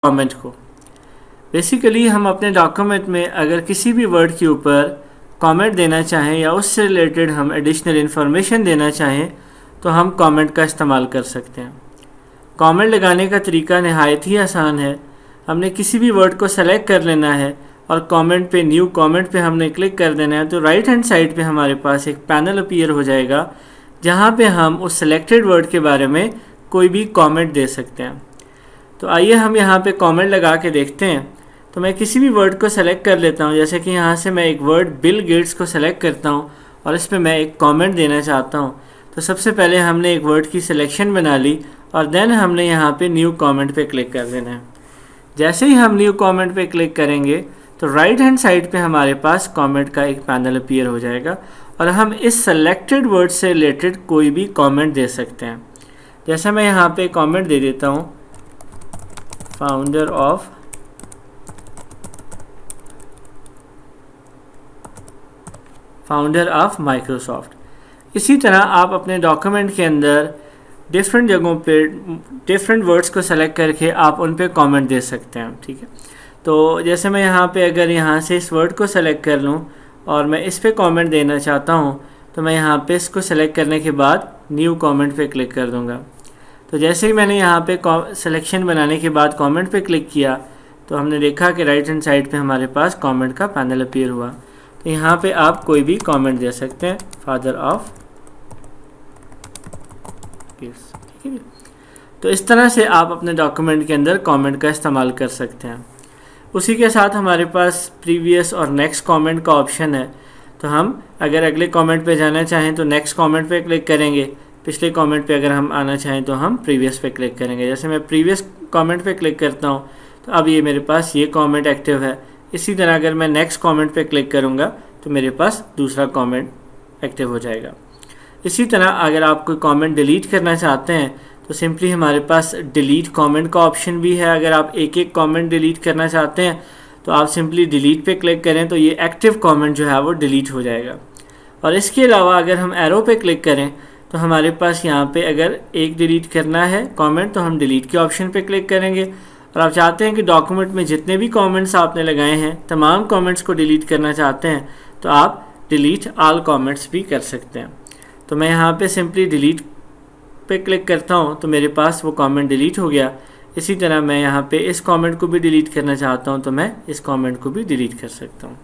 Comment को। Basically हम अपने डॉक्यूमेंट में अगर किसी भी वर्ड के ऊपर कमेंट देना चाहें या उससे रिलेटेड हम एडिशनल इन्फॉर्मेशन देना चाहें तो हम कमेंट का इस्तेमाल कर सकते हैं। कमेंट लगाने का तरीका नहायत ही आसान है। हमने किसी भी वर्ड को सेलेक्ट कर लेना है और कमेंट पे, न्यू कमेंट पे हमने क्लिक कर देना है, तो राइट हैंड साइड पे हमारे पास एक पैनल अपीयर हो जाएगा जहाँ पे हम उस सेलेक्टेड वर्ड के बारे में कोई भी कमेंट दे सकते हैं। तो आइए हम यहाँ पे कमेंट लगा के देखते हैं। तो मैं किसी भी वर्ड को सेलेक्ट कर लेता हूँ, जैसे कि यहाँ से मैं एक वर्ड बिल गेट्स को सेलेक्ट करता हूँ और इस पर मैं एक कमेंट देना चाहता हूँ। तो सबसे पहले हमने एक वर्ड की सिलेक्शन बना ली और देन हमने यहाँ पे न्यू कमेंट पे क्लिक कर देना है। जैसे ही हम न्यू कमेंट पे क्लिक करेंगे तो राइट हैंड साइड पे हमारे पास कमेंट का एक पैनल अपीयर हो जाएगा और हम इस सेलेक्टेड वर्ड से रिलेटेड कोई भी कमेंट दे सकते हैं। जैसे मैं यहाँ पे कमेंट दे देता हूँ, फाउंडर ऑफ माइक्रोसॉफ्ट। इसी तरह आप अपने डॉक्यूमेंट के अंदर डिफरेंट जगहों पे डिफरेंट वर्ड्स को सेलेक्ट करके आप उन पे कमेंट दे सकते हैं। ठीक है, तो जैसे मैं यहाँ पे अगर यहाँ से इस वर्ड को सेलेक्ट कर लूँ और मैं इस पे कमेंट देना चाहता हूँ तो मैं यहाँ पे इसको सेलेक्ट करने के बाद न्यू कमेंट पे क्लिक कर दूँगा। तो जैसे ही मैंने यहाँ पे सिलेक्शन बनाने के बाद कमेंट पे क्लिक किया तो हमने देखा कि राइट हैंड साइड पे हमारे पास कमेंट का पैनल अपीयर हुआ। तो यहाँ पे आप कोई भी कमेंट दे सकते हैं, फादर ऑफ किड्स। ठीक है, तो इस तरह से आप अपने डॉक्यूमेंट के अंदर कमेंट का इस्तेमाल कर सकते हैं। उसी के साथ हमारे पास प्रीवियस और नेक्स्ट कमेंट का ऑप्शन है। तो हम अगर अगले कमेंट पे जाना चाहें तो नेक्स्ट कमेंट पे क्लिक करेंगे, पिछले कमेंट पे अगर हम आना चाहें तो हम प्रीवियस पे क्लिक करेंगे। जैसे मैं प्रीवियस कमेंट पे क्लिक करता हूँ तो अब ये मेरे पास ये कमेंट एक्टिव है। इसी तरह अगर मैं नेक्स्ट कमेंट पे क्लिक करूँगा तो मेरे पास दूसरा कमेंट एक्टिव हो जाएगा। इसी तरह अगर आप कोई कमेंट डिलीट करना चाहते हैं तो सिंपली हमारे पास डिलीट कमेंट का ऑप्शन भी है। अगर आप एक एक कमेंट डिलीट करना चाहते हैं तो आप सिंपली डिलीट पे क्लिक करें तो ये एक्टिव कमेंट जो है वो डिलीट हो जाएगा। और इसके अलावा अगर हम एरो पे क्लिक करें तो हमारे पास यहाँ पे अगर एक डिलीट करना है कमेंट तो हम डिलीट के ऑप्शन पे क्लिक करेंगे। और आप चाहते हैं कि डॉक्यूमेंट में जितने भी कमेंट्स आपने लगाए हैं तमाम कमेंट्स को डिलीट करना चाहते हैं तो आप डिलीट ऑल कमेंट्स भी कर सकते हैं। तो मैं यहाँ पे सिंपली डिलीट पे क्लिक करता हूँ तो मेरे पास वो कमेंट डिलीट हो गया। इसी तरह मैं यहाँ पे इस कमेंट को भी डिलीट करना चाहता हूँ तो मैं इस कमेंट को भी डिलीट कर सकता हूँ।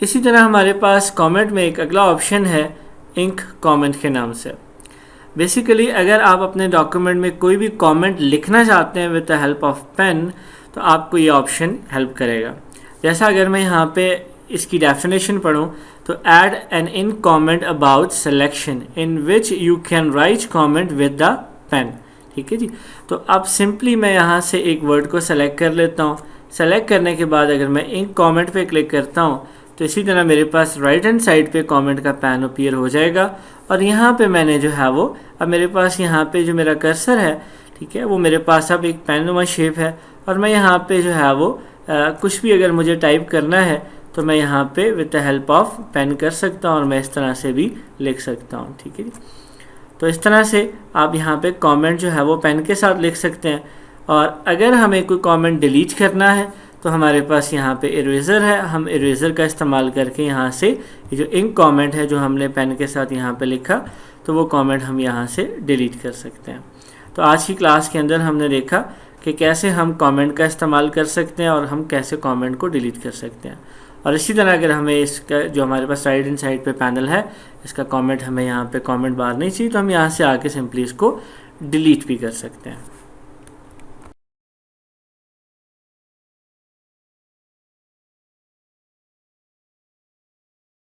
इसी तरह हमारे पास कमेंट में एक अगला ऑप्शन है इंक कमेंट के नाम से। बेसिकली अगर आप अपने डॉक्यूमेंट में कोई भी कमेंट लिखना चाहते हैं with the help of pen तो आपको ये ऑप्शन हेल्प करेगा। जैसा अगर मैं यहाँ पे इसकी डेफिनेशन पढ़ूँ तो add an in comment about selection in which you can write comment with the pen. ठीक है जी, तो अब सिंपली मैं यहाँ से एक वर्ड को सेलेक्ट कर लेता हूँ। सेलेक्ट करने के बाद अगर मैं इन कमेंट पे क्लिक करता हूँ तो इसी तरह मेरे पास राइट हैंड साइड पे कमेंट का पैन अपीयर हो जाएगा। और यहाँ पे मैंने जो है वो अब मेरे पास यहाँ पे जो मेरा कर्सर है, ठीक है, वो मेरे पास अब एक पेनुमा शेप है और मैं यहाँ पे जो है वो कुछ भी अगर मुझे टाइप करना है तो मैं यहाँ पे with the help of pen कर सकता हूँ और मैं इस तरह से भी लिख सकता हूँ। ठीक है जी, तो इस तरह से आप यहाँ पे कमेंट जो है वो पेन के साथ लिख सकते हैं। और अगर हमें कोई कमेंट डिलीट करना है तो हमारे पास यहाँ पे इरेज़र है। हम इरेज़र का इस्तेमाल करके यहाँ से ये जो इंक कमेंट है जो हमने पेन के साथ यहाँ पे लिखा तो वो कमेंट हम यहाँ से डिलीट कर सकते हैं। तो आज की क्लास के अंदर हमने देखा कि कैसे हम कमेंट का इस्तेमाल कर सकते हैं और हम कैसे कमेंट को डिलीट कर सकते हैं। और इसी तरह अगर हमें इसका जो हमारे पास राइट हैंड साइड पे पैनल है इसका कमेंट हमें यहाँ पे कमेंट बार नहीं चाहिए तो हम यहाँ से आके सिंपली इसको डिलीट भी कर सकते हैं।